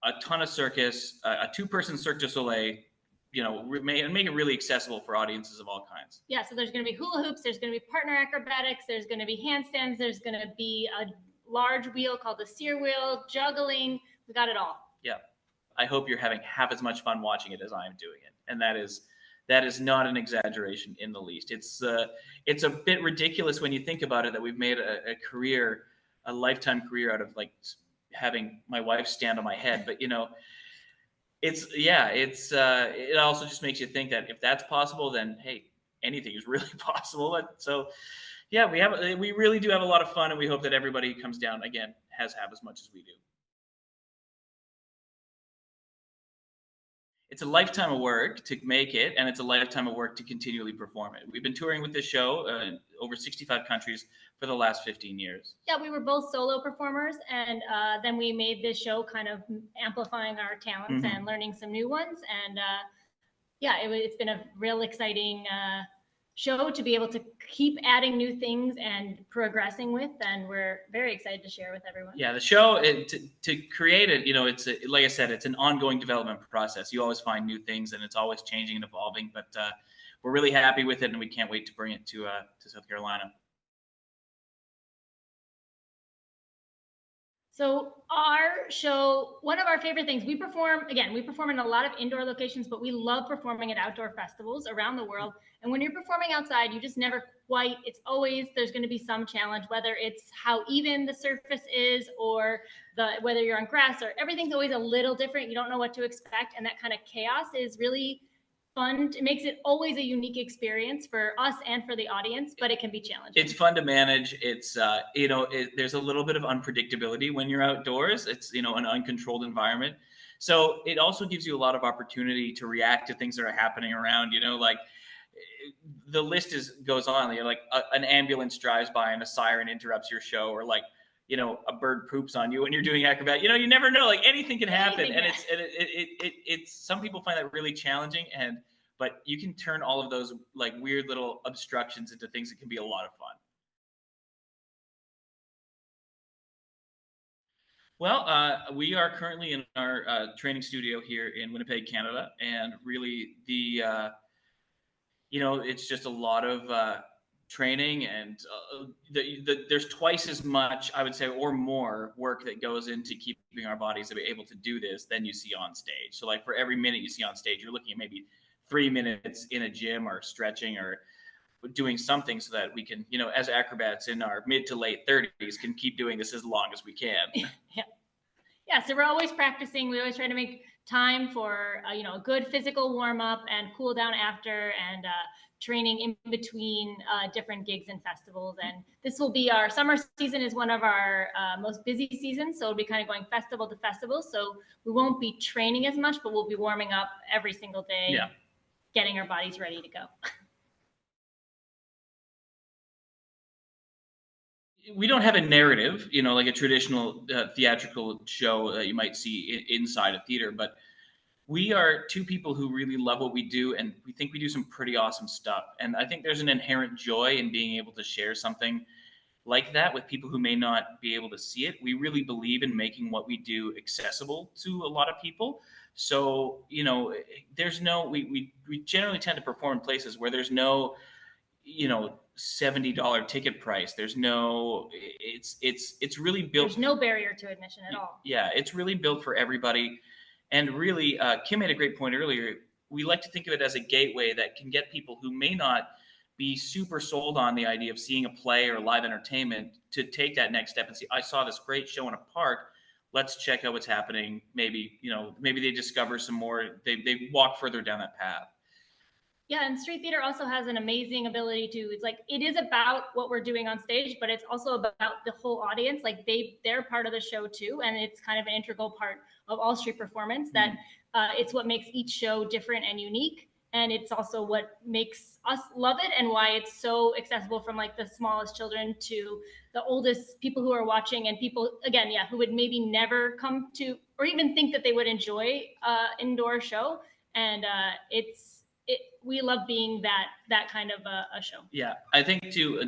a ton of circus, a two-person Cirque du Soleil, you know, and make it really accessible for audiences of all kinds. Yeah, so there's going to be hula hoops, there's going to be partner acrobatics, there's going to be handstands, there's going to be a large wheel called the sear wheel, juggling. We got it all. Yeah, I hope you're having half as much fun watching it as I am doing it, and that is not an exaggeration in the least. It's a bit ridiculous when you think about it that we've made a career, a lifetime career out of like having my wife stand on my head, but you know. It also just makes you think that if that's possible, then hey, anything is really possible. So yeah, we really do have a lot of fun, and we hope that everybody comes down again, has as much as we do. It's a lifetime of work to make it, and it's a lifetime of work to continually perform it. We've been touring with this show over 65 countries for the last 15 years. Yeah, we were both solo performers, and then we made this show kind of amplifying our talents and learning some new ones. And yeah, it's been a real exciting show to be able to keep adding new things and progressing with, and we're very excited to share with everyone. Yeah, the show, to create it, you know, it's like I said, it's an ongoing development process. You always find new things, and it's always changing and evolving, but we're really happy with it, and we can't wait to bring it to South Carolina. So our show, one of our favorite things, we perform in a lot of indoor locations, but we love performing at outdoor festivals around the world. And when you're performing outside, you just never quite, it's always, there's going to be some challenge, whether it's how even the surface is or whether you're on grass, or everything's always a little different. You don't know what to expect. And that kind of chaos is really fun. It makes it always a unique experience for us and for the audience, but it can be challenging. It's fun to manage. It's there's a little bit of unpredictability when you're outdoors. It's an uncontrolled environment, so it also gives you a lot of opportunity to react to things that are happening around. Like the list goes on. Like an ambulance drives by and a siren interrupts your show, or like a bird poops on you when you're doing acrobat. You never know. Like anything can happen, and it's some people find that really challenging, but you can turn all of those like weird little obstructions into things that can be a lot of fun. Well, we are currently in our training studio here in Winnipeg, Canada, and really it's just a lot of training, and there's twice as much, I would say, or more work that goes into keeping our bodies able to do this than you see on stage. So like for every minute you see on stage, you're looking at maybe 3 minutes in a gym or stretching or doing something so that we can, as acrobats in our mid to late 30s, can keep doing this as long as we can. Yeah. So we're always practicing. We always try to make time for, a good physical warm up and cool down after, and training in between different gigs and festivals. And this will be our summer season is one of our most busy seasons. So it'll be kind of going festival to festival. So we won't be training as much, but we'll be warming up every single day, getting our bodies ready to go. We don't have a narrative, like a traditional theatrical show that you might see inside a theater, but we are two people who really love what we do, and we think we do some pretty awesome stuff. And I think there's an inherent joy in being able to share something like that with people who may not be able to see it. We really believe in making what we do accessible to a lot of people. So, there's no, we generally tend to perform in places where there's no, $70 ticket price. There's no, it's really built. There's no barrier to admission at all. Yeah, it's really built for everybody. And really, Kim made a great point earlier. We like to think of it as a gateway that can get people who may not be super sold on the idea of seeing a play or live entertainment to take that next step and see, I saw this great show in a park. Let's check out what's happening. Maybe, maybe they discover some more, they walk further down that path. Yeah, and street theater also has an amazing ability to, it is about what we're doing on stage, but it's also about the whole audience. Like they're part of the show too, and it's kind of an integral part of all street performance, that it's what makes each show different and unique. And it's also what makes us love it, and why it's so accessible from like the smallest children to the oldest people who are watching, and people, again, who would maybe never come to or even think that they would enjoy indoor show. And we love being that kind of a show. Yeah, I think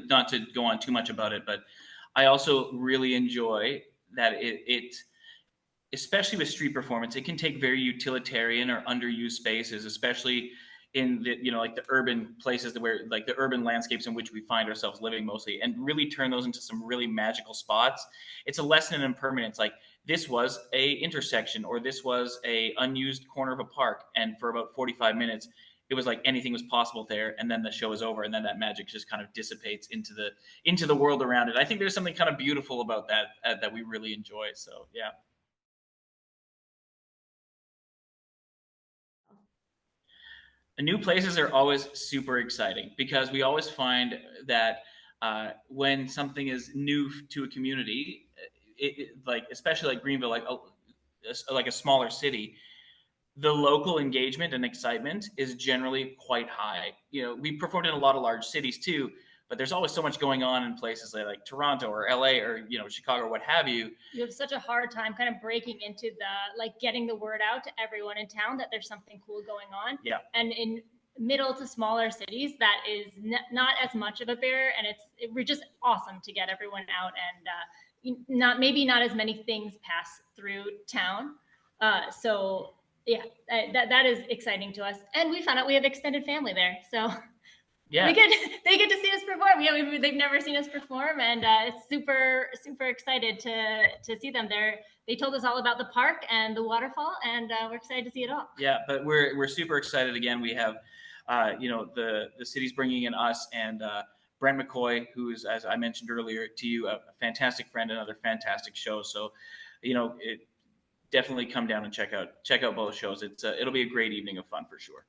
not to go on too much about it, but I also really enjoy that especially with street performance, it can take very utilitarian or underused spaces, especially in the, like the urban places where, like the urban landscapes in which we find ourselves living mostly, and really turn those into some really magical spots. It's a lesson in impermanence. Like, this was a intersection, or this was a unused corner of a park, and for about 45 minutes it was like anything was possible there, and then the show is over, and then that magic just kind of dissipates into the world around it. I think there's something kind of beautiful about that that we really enjoy. So yeah. New places are always super exciting, because we always find that when something is new to a community, like especially like Greenville, like a smaller city, the local engagement and excitement is generally quite high. We performed in a lot of large cities too, but there's always so much going on in places like Toronto or LA or Chicago or what have you. You have such a hard time kind of breaking into getting the word out to everyone in town that there's something cool going on. Yeah. And in middle to smaller cities, that is not as much of a barrier, and we're just awesome to get everyone out, and maybe not as many things pass through town. So yeah, that is exciting to us. And we found out we have extended family there, so yeah, they get to see us perform. Yeah, they've never seen us perform, and it's super excited to see them there. They told us all about the park and the waterfall, and we're excited to see it all. Yeah, but we're super excited. Again, we have the city's bringing in us, and Brent McCoy, who is, as I mentioned earlier to you, a fantastic friend, another fantastic show. So definitely come down and check out both shows. It'll be a great evening of fun for sure.